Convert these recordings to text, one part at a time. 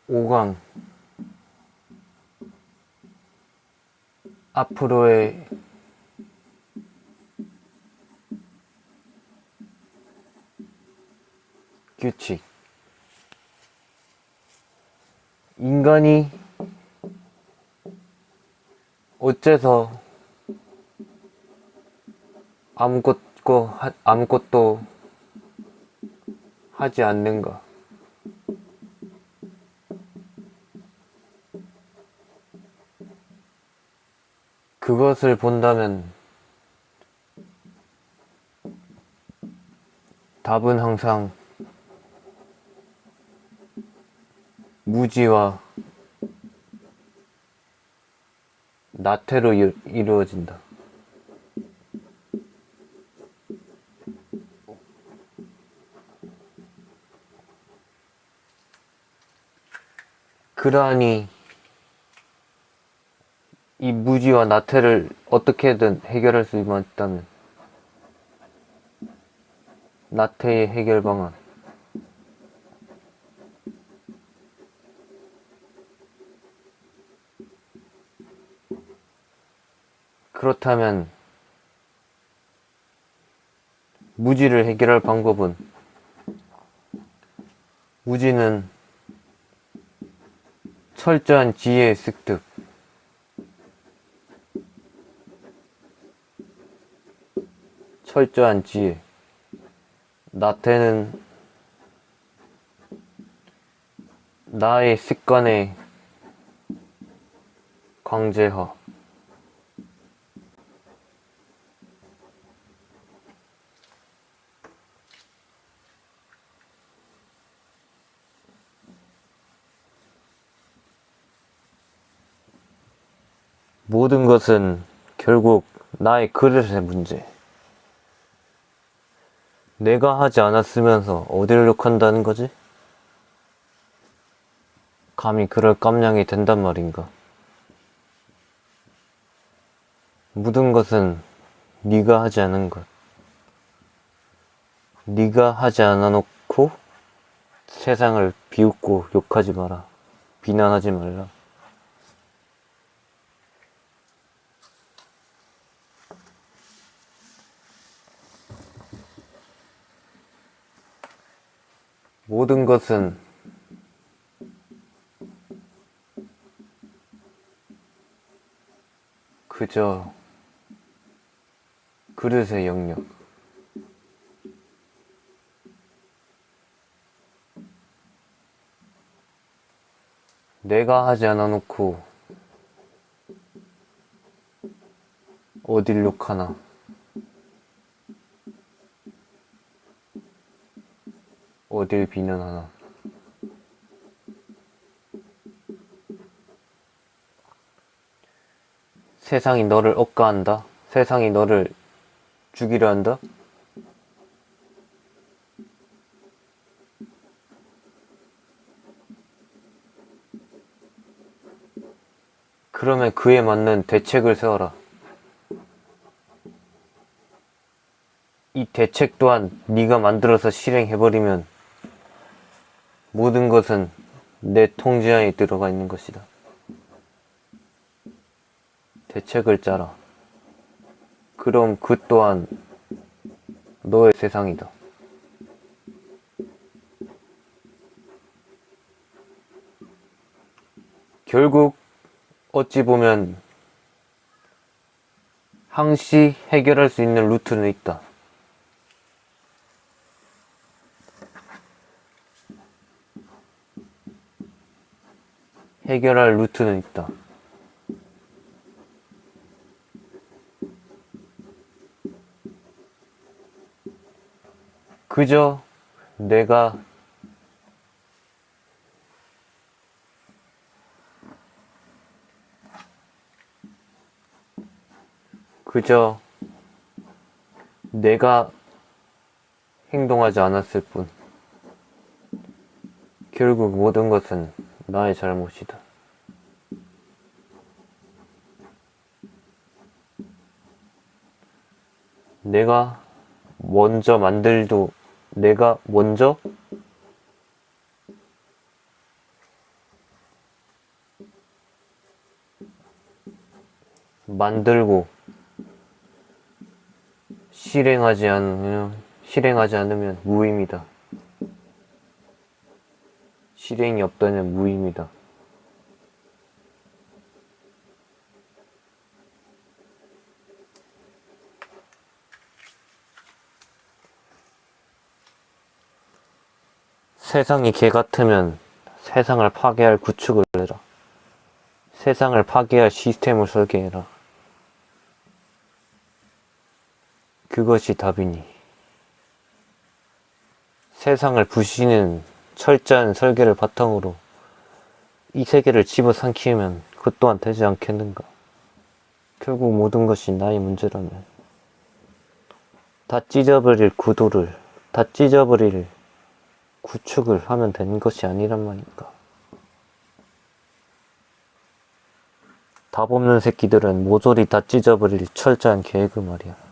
5강 앞으로의 규칙. 인간이 어째서 아무것도 하지 않는가? 그것을 본다면 답은 항상 무지와 나태로 이루어진다. 그러하니 이 무지와 나태를 어떻게든 해결할 수 있다면 나태의 해결 방안. 그렇다면 무지를 해결할 방법은, 무지는 철저한 지혜의 습득, 철저한 지혜. 나태는 나의 습관의 강제화. 모든 것은 결국 나의 그릇의 문제. 내가 하지 않았으면서 어디를 욕한다는 거지? 감히 그럴 깜냥이 된단 말인가? 모든 것은 네가 하지 않은 것. 네가 하지 않아 놓고 세상을 비웃고 욕하지 마라. 비난하지 말라. 모든 것은 그저 그릇의 영역. 내가 하지 않아 놓고 어딜 욕하나. 어딜 비난하나. 세상이 너를 억까한다? 세상이 너를 죽이려 한다? 그러면 그에 맞는 대책을 세워라. 이 대책 또한 네가 만들어서 실행해버리면 모든 것은 내 통제하에 들어가 있는 것이다. 대책을 짜라. 그럼 그 또한 너의 세상이다. 결국 어찌 보면 항시 해결할 수 있는 루트는 있다. 해결할 루트는 있다. 그저 내가 행동하지 않았을 뿐. 결국 모든 것은 나의 잘못이다. 내가 먼저 만들고 실행하지 않으면 무의미다. 실행이 없다면 무의미다. 세상이 개 같으면 세상을 파괴할 구축을 해라. 세상을 파괴할 시스템을 설계해라. 그것이 답이니. 세상을 부시는 철저한 설계를 바탕으로 이 세계를 집어삼키면 그 또한 되지 않겠는가. 결국 모든 것이 나의 문제라면 다 찢어버릴 구도를, 다 찢어버릴 구축을 하면 되는 것이 아니란 말인가. 답 없는 새끼들은 모조리 다 찢어버릴 철저한 계획을 말이야.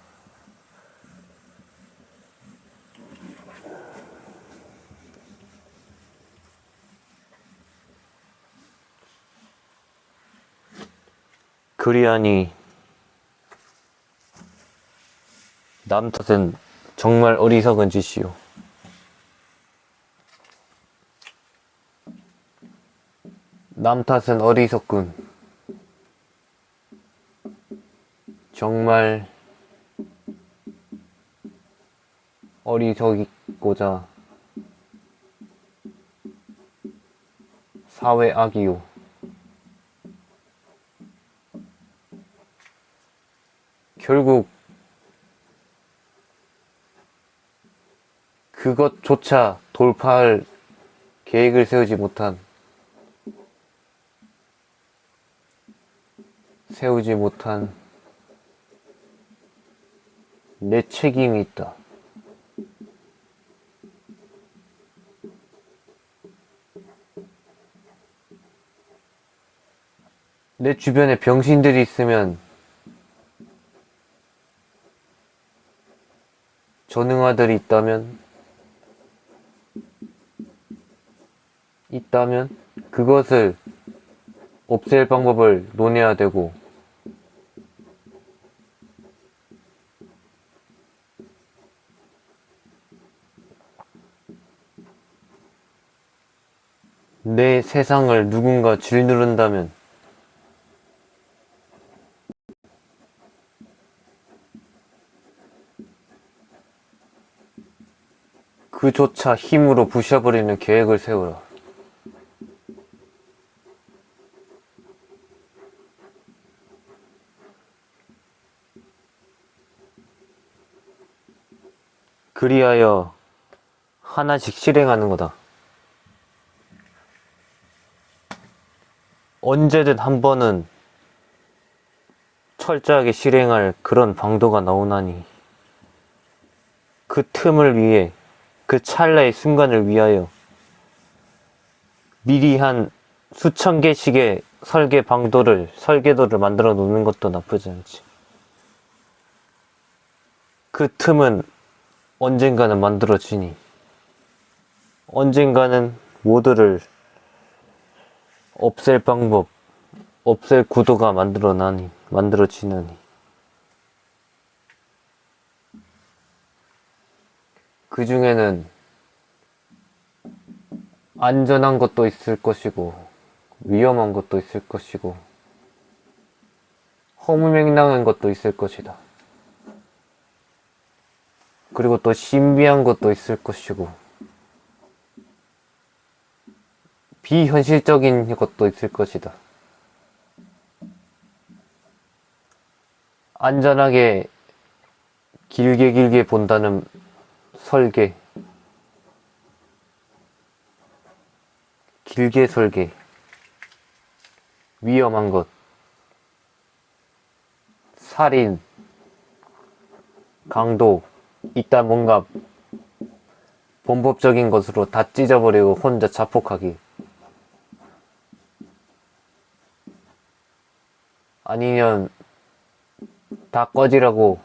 그리하니 남 탓은 정말 어리석은 짓이요. 남 탓은 어리석군. 정말 어리석이고자 사회 악이요. 결국 그것조차 돌파할 계획을 세우지 못한 내 책임이 있다. 내 주변에 병신들이 있으면, 전응아들이 있다면 그것을 없앨 방법을 논해야 되고, 내 세상을 누군가 짓누른다면 그조차 힘으로 부셔버리는 계획을 세우라. 그리하여 하나씩 실행하는 거다. 언제든 한 번은 철저하게 실행할 그런 방도가 나오나니 그 틈을 위해, 그 찰나의 순간을 위하여 미리 한 수천 개씩의 설계도를 만들어 놓는 것도 나쁘지 않지. 그 틈은 언젠가는 만들어지니, 언젠가는 모두를 없앨 방법, 없앨 구도가 만들어지나니 그 중에는 안전한 것도 있을 것이고 위험한 것도 있을 것이고 허무맹랑한 것도 있을 것이다. 그리고 또 신비한 것도 있을 것이고 비현실적인 것도 있을 것이다. 안전하게 길게 본다는 설계, 길게 설계, 위험한 것, 살인, 강도, 이딴 뭔가 범법적인 것으로 다 찢어버리고 혼자 자폭하기. 아니면 다 꺼지라고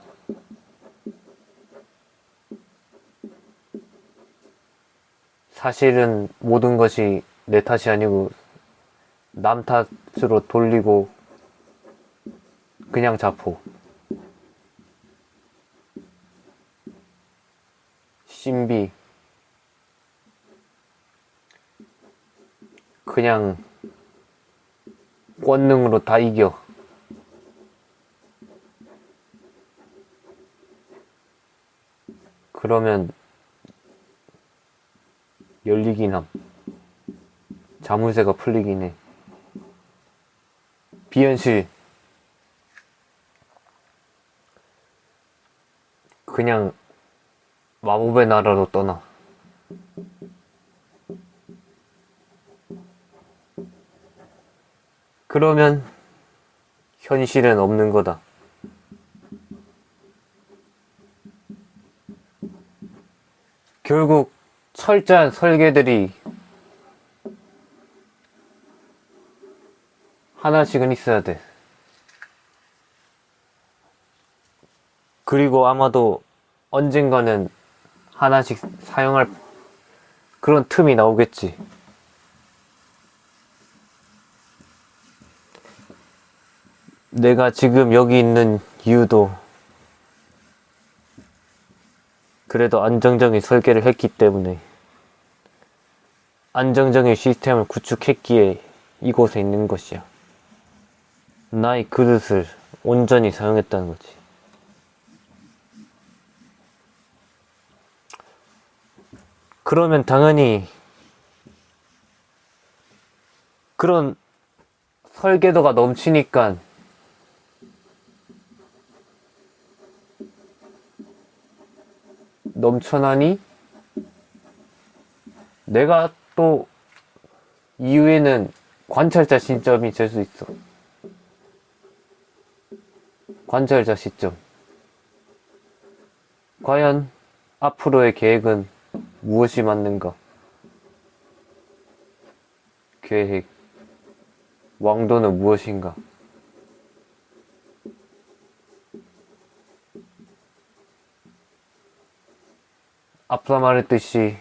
사실은 모든 것이 내 탓이 아니고 남 탓으로 돌리고 그냥 자포. 신비. 그냥 권능으로 다 이겨. 그러면 열리긴 함. 자물쇠가 풀리긴 해. 비현실. 그냥 마법의 나라로 떠나. 그러면 현실은 없는 거다. 결국 철저한 설계들이 하나씩은 있어야 돼. 그리고 아마도 언젠가는 하나씩 사용할 그런 틈이 나오겠지. 내가 지금 여기 있는 이유도 그래도 안정적인 설계를 했기 때문에, 안정적인 시스템을 구축했기에 이곳에 있는 것이야. 나의 그릇을 온전히 사용했다는 거지. 그러면 당연히 그런 설계도가 넘치니까 넘쳐나니 내가 또 이후에는 관찰자 시점이 될 수 있어. 관찰자 시점. 과연 앞으로의 계획은 무엇이 맞는가? 계획. 왕도는 무엇인가? 앞서 말했듯이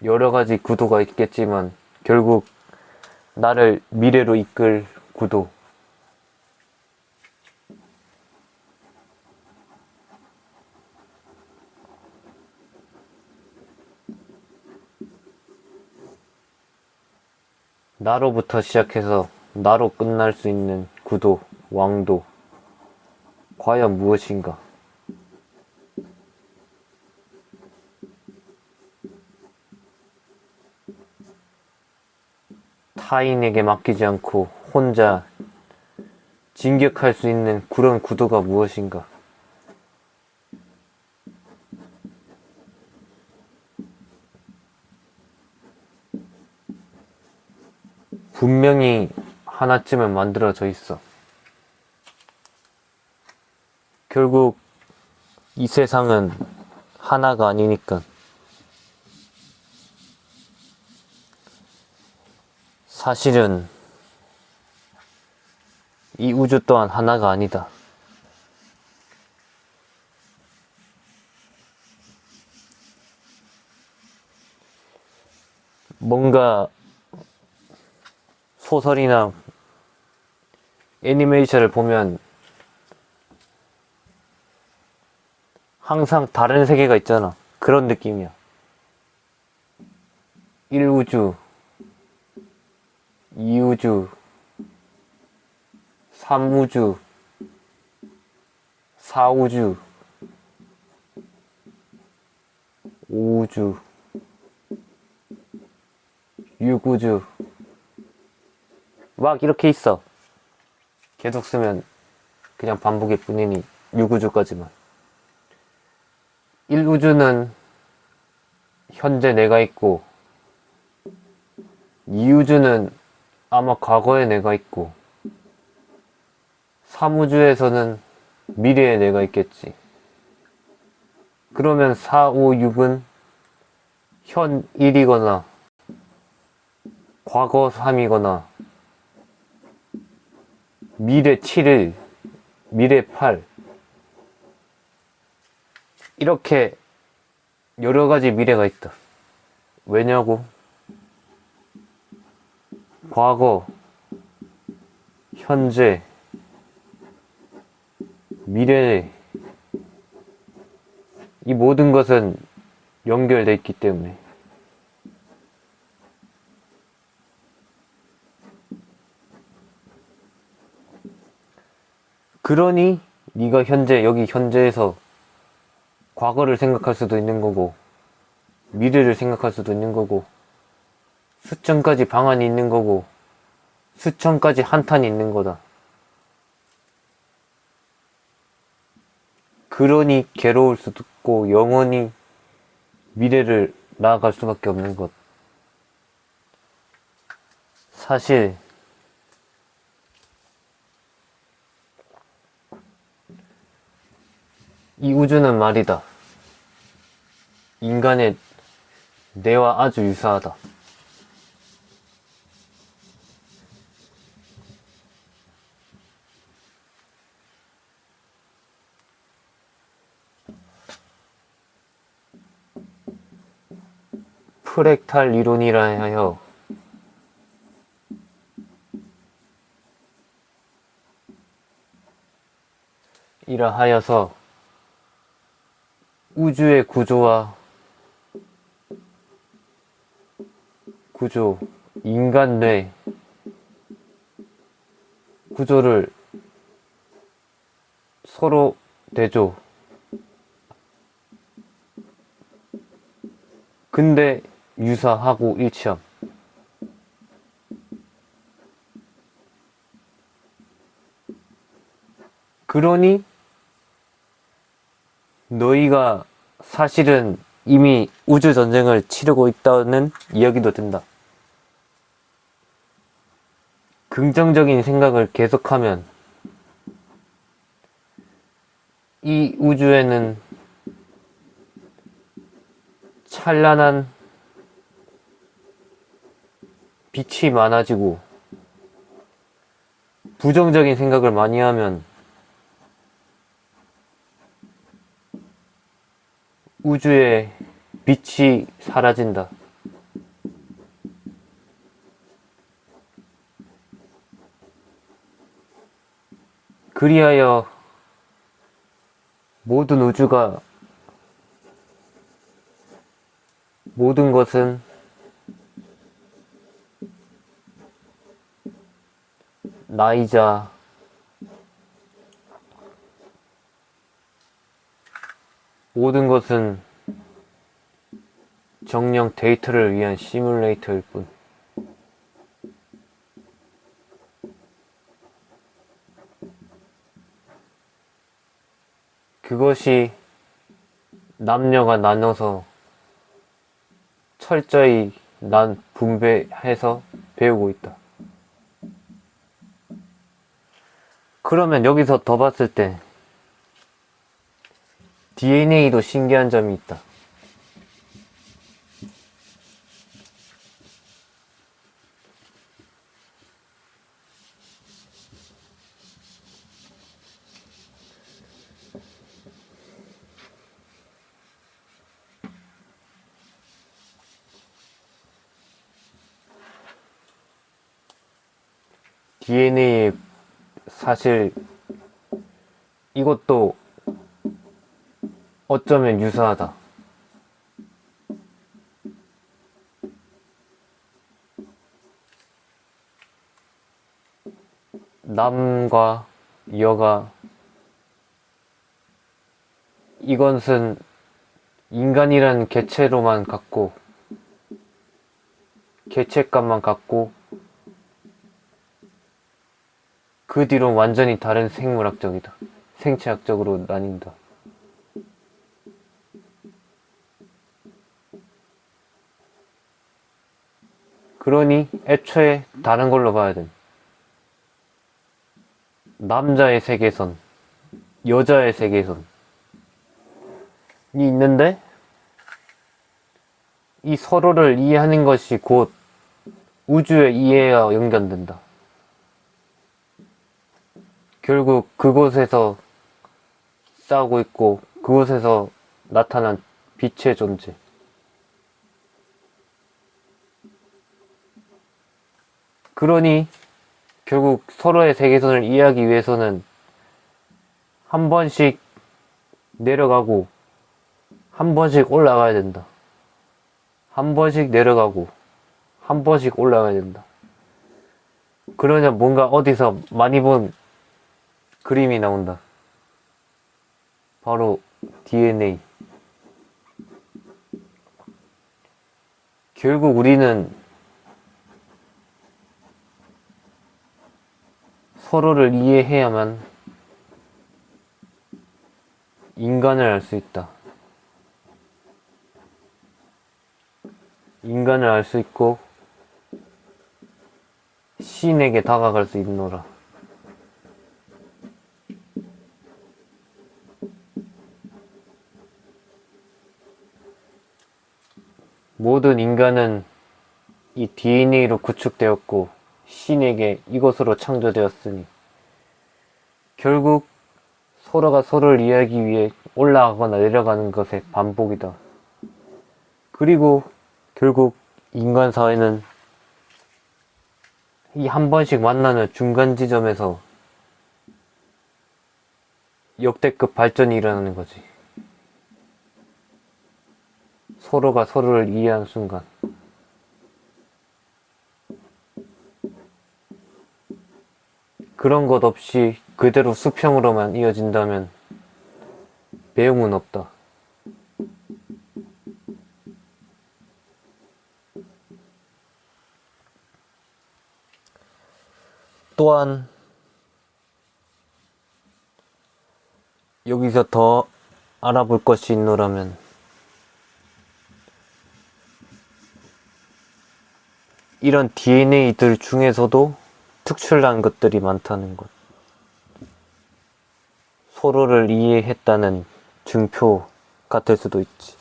여러 가지 구도가 있겠지만 결국 나를 미래로 이끌 구도. 나로부터 시작해서 나로 끝날 수 있는 구도, 왕도. 과연 무엇인가? 타인에게 맡기지 않고 혼자 진격할 수 있는 그런 구도가 무엇인가? 분명히 하나쯤은 만들어져 있어. 결국 이 세상은 하나가 아니니까. 사실은 이 우주 또한 하나가 아니다. 뭔가 소설이나 애니메이션을 보면 항상 다른 세계가 있잖아. 그런 느낌이야. 1우주, 2우주, 3우주, 4우주, 5우주, 6우주. 막 이렇게 있어. 계속 쓰면 그냥 반복일 뿐이니 6우주까지만. 1우주는 현재 내가 있고, 2우주는 아마 과거에 내가 있고, 3우주에서는 미래에 내가 있겠지. 그러면 4, 5, 6은 현 1이거나 과거 3이거나 미래 7일, 미래 8 이렇게 여러 가지 미래가 있다. 왜냐고? 과거, 현재, 미래, 이 모든 것은 연결돼 있기 때문에. 그러니 네가 여기 현재에서 과거를 생각할 수도 있는 거고, 미래를 생각할 수도 있는 거고, 수천 가지 방안이 있는 거고, 수천 가지 한탄이 있는 거다. 그러니 괴로울 수도 있고, 영원히 미래를 나아갈 수밖에 없는 것. 사실 이 우주는 말이다. 인간의 뇌와 아주 유사하다. 프랙탈 이론이라 하여 이라하여서 우주의 구조, 인간 뇌 구조를 서로 대조. 근데 유사하고 일치함. 그러니 너희가 사실은 이미 우주전쟁을 치르고 있다는 이야기도 된다. 긍정적인 생각을 계속하면 이 우주에는 찬란한 빛이 많아지고, 부정적인 생각을 많이 하면 우주의 빛이 사라진다. 그리하여 모든 것은 나이자 모든 것은 정령 데이터를 위한 시뮬레이터일 뿐. 그것이 남녀가 나눠서 철저히 분배해서 배우고 있다. 그러면 여기서 더 봤을 때 DNA도 신기한 점이 있다. DNA의 사실 이것도 어쩌면 유사하다. 남과 여가, 이것은 인간이라는 개체로만 갖고, 개체감만 갖고, 그 뒤로 완전히 다른 생체학적으로 나뉜다. 그러니 애초에 다른 걸로 봐야 돼. 남자의 세계선, 여자의 세계선이 있는데, 이 서로를 이해하는 것이 곧 우주의 이해와 연결된다. 결국 그곳에서 싸우고 있고, 그곳에서 나타난 빛의 존재. 그러니 결국 서로의 세계선을 이해하기 위해서는 한 번씩 내려가고 한 번씩 올라가야 된다. 한 번씩 내려가고 한 번씩 올라가야 된다. 그러냐 뭔가 어디서 많이 본 그림이 나온다. 바로 DNA. 결국 우리는 서로를 이해해야만 인간을 알 수 있다. 인간을 알 수 있고 신에게 다가갈 수 있노라. 모든 인간은 이 DNA로 구축되었고 신에게 이것으로 창조되었으니 결국 서로가 서로를 이해하기 위해 올라가거나 내려가는 것의 반복이다. 그리고 결국 인간 사회는 이 한 번씩 만나는 중간 지점에서 역대급 발전이 일어나는 거지. 서로가 서로를 이해하는 순간. 그런 것 없이 그대로 수평으로만 이어진다면 배움은 없다. 또한 여기서 더 알아볼 것이 있노라면 이런 DNA들 중에서도 특출난 것들이 많다는 것. 서로를 이해했다는 증표 같을 수도 있지.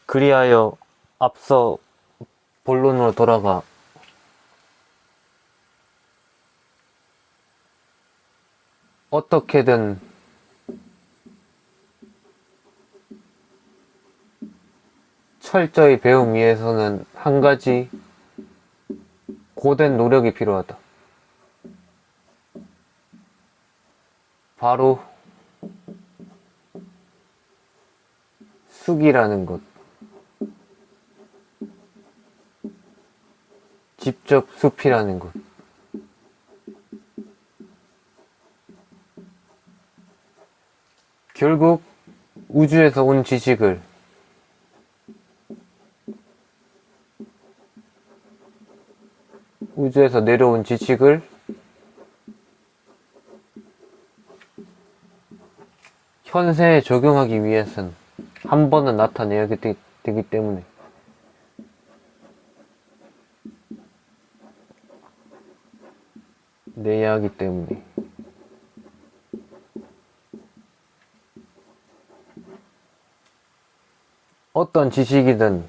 그리하여 앞서 본론으로 돌아가 어떻게든 철저히 배움 위해서는 한 가지 고된 노력이 필요하다. 바로 숙이라는 것. 직접 숲이라는 것. 결국 우주에서 온 지식을 우주에서 내려온 지식을 현세에 적용하기 위해서는 한 번은 나타내야 되기 때문에 내야 하기 때문에 어떤 지식이든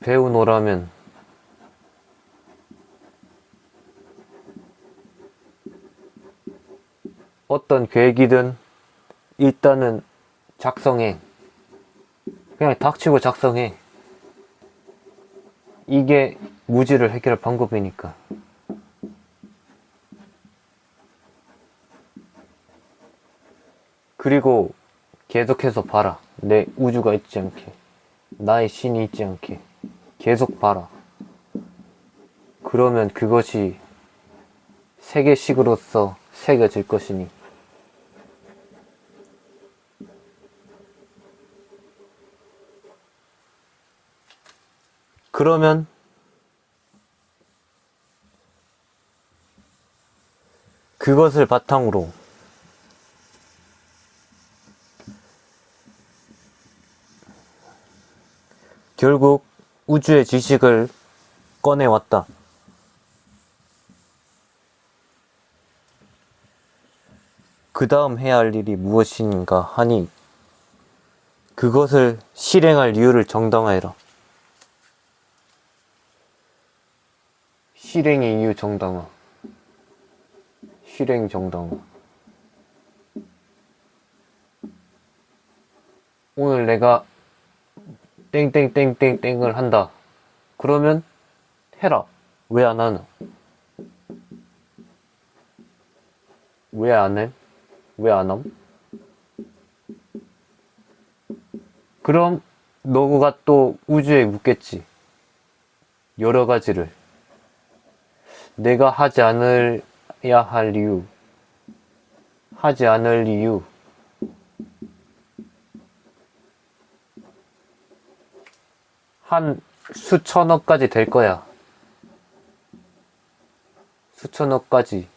배우노라면 어떤 계획이든 일단은 작성해. 그냥 닥치고 작성해. 이게 무지를 해결할 방법이니까. 그리고 계속해서 봐라. 내 우주가 있지 않게. 나의 신이 있지 않게. 계속 봐라. 그러면 그것이 세계식으로서 새겨질 것이니. 그러면 그것을 바탕으로 결국 우주의 지식을 꺼내왔다. 그 다음 해야 할 일이 무엇인가 하니 그것을 실행할 이유를 정당화해라. 실행의 이유 정당화. 실행 정당화. 오늘 내가 땡땡땡땡땡을 한다. 그러면 해라. 왜 안 하나? 왜 안 해? 왜 안 함? 그럼 너가 또 우주에 묻겠지. 여러 가지를. 내가 하지 않아야 할 이유. 하지 않을 이유. 한 수천억 가지 될 거야. 수천억 가지.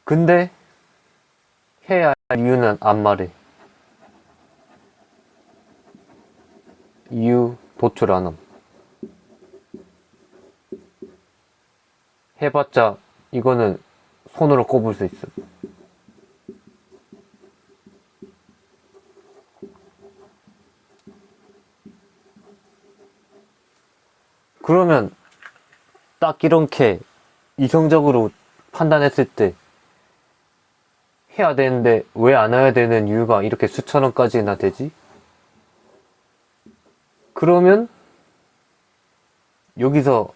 근데 해야 할 이유는 안 말해. 이유 도출 안 함. 해봤자 이거는 손으로 꼽을 수 있어. 그러면 딱 이렇게 이성적으로 판단했을 때 해야 되는데 왜 안 해야 되는 이유가 이렇게 수천억까지나 되지? 그러면 여기서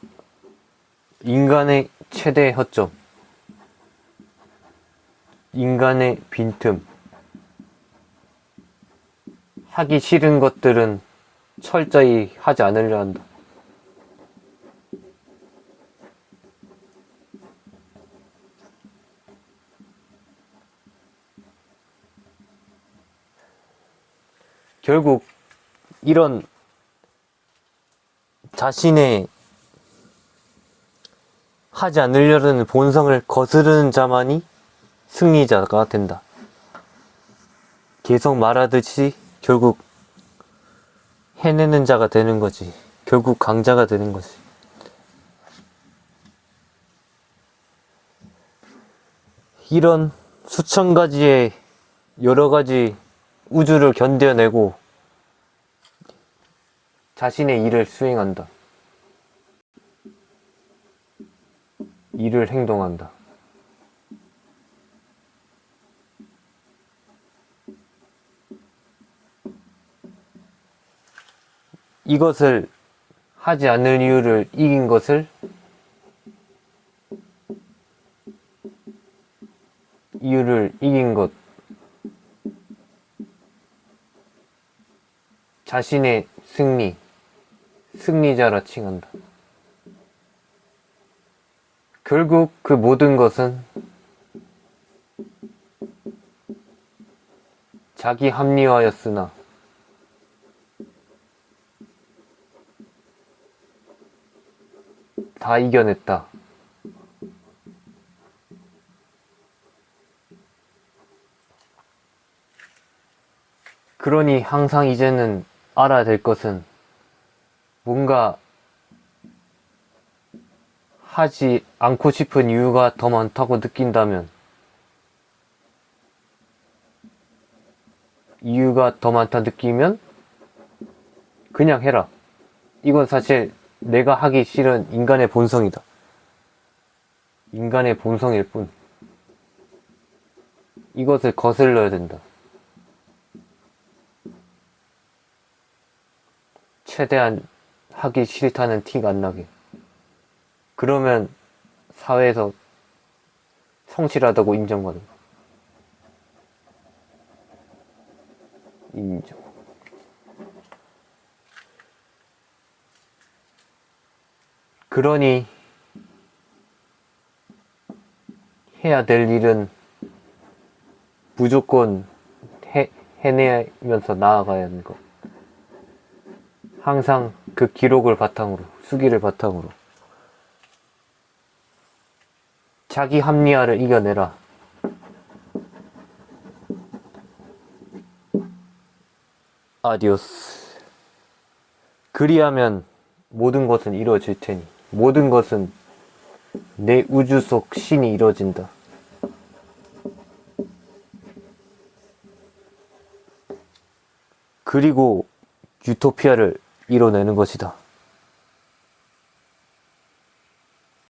인간의 최대 허점, 인간의 빈틈, 하기 싫은 것들은 철저히 하지 않으려 한다. 결국 이런 자신의 하지 않으려는 본성을 거스르는 자만이 승리자가 된다. 계속 말하듯이 결국 해내는 자가 되는 거지. 결국 강자가 되는 거지. 이런 수천 가지의 여러 가지 우주를 견뎌내고 자신의 일을 수행한다. 일을 행동한다. 이것을 하지 않을 이유를 이긴 것을 자신의 승리자라 칭한다. 결국 그 모든 것은 자기 합리화였으나 다 이겨냈다. 그러니 항상 이제는 알아야 될 것은 뭔가 하지 않고 싶은 이유가 더 많다고 느낀다면 이유가 더 많다 느끼면 그냥 해라. 이건 사실 내가 하기 싫은 인간의 본성이다. 인간의 본성일 뿐. 이것을 거슬러야 된다. 최대한 하기 싫다는 티가 안 나게. 그러면 사회에서 성실하다고 인정받는 거야. 인정. 그러니 해야 될 일은 무조건 해내면서 나아가야 하는 것. 항상 그 기록을 바탕으로, 수기를 바탕으로 자기 합리화를 이겨내라. 아디오스. 그리하면 모든 것은 이루어질 테니 모든 것은 내 우주 속 신이 이루어진다. 그리고 유토피아를 이뤄내는 것이다.